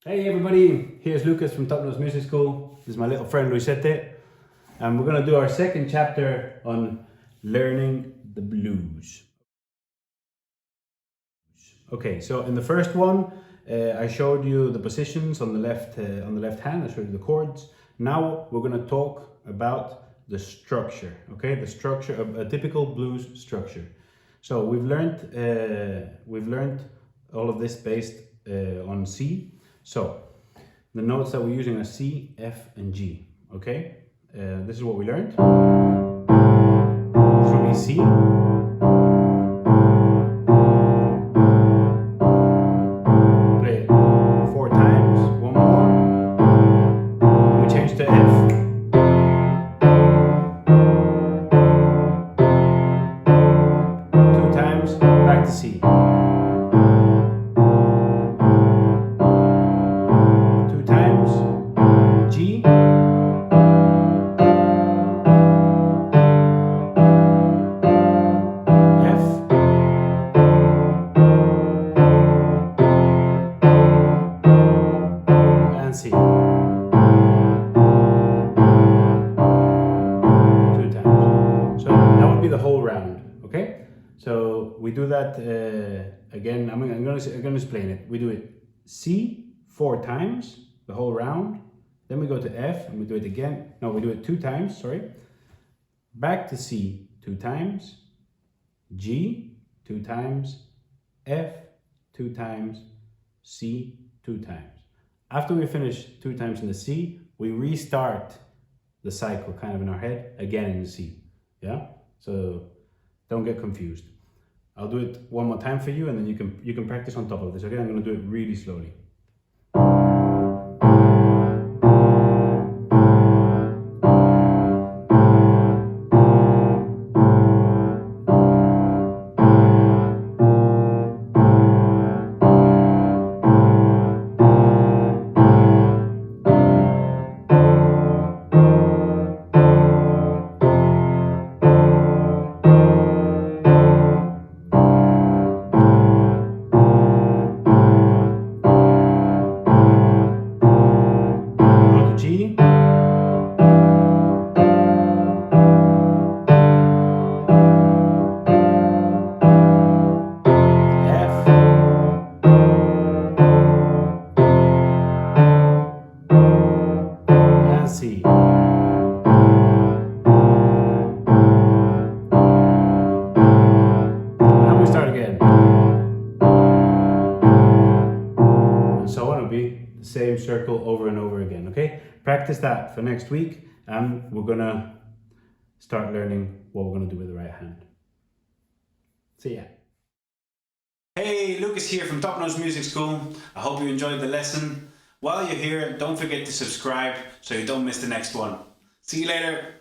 Hey everybody, here's Lucas from Top Notch Music School. This is my little friend Luisette, and we're going to do our second chapter on learning the blues. Okay, so in the first one, I showed you the positions on the left hand. I showed you the chords. Now we're going to talk about the structure. Okay, the structure of a typical blues structure. So we've learned all of this based on C. So the notes that we're using are C, F, and G. Okay, this is what we learned. This will be C. Play it 4 times, one more, and we change to F. 2 times, back to C. 2 times, G. F. And C. 2 times. So that would be the whole round, okay? So we do that again. I'm gonna explain it. We do it C 4 times, the whole round. Then we go to F and we do it again. No, we do it 2 times, sorry. Back to C 2 times, G 2 times, F 2 times, C 2 times. After we finish 2 times in the C, we restart the cycle kind of in our head again in the C. Yeah? So don't get confused. I'll do it one more time for you, and then you can practice on top of this. Okay, I'm going to do it really slowly. G, F, and C. And we start again. And so on, it'll be the same circle over and over again, okay? Practice that for next week, and we're gonna start learning what we're gonna do with the right hand. See ya. Hey, Lucas here from Top Notch Music School. I hope you enjoyed the lesson. While you're here, don't forget to subscribe so you don't miss the next one. See you later.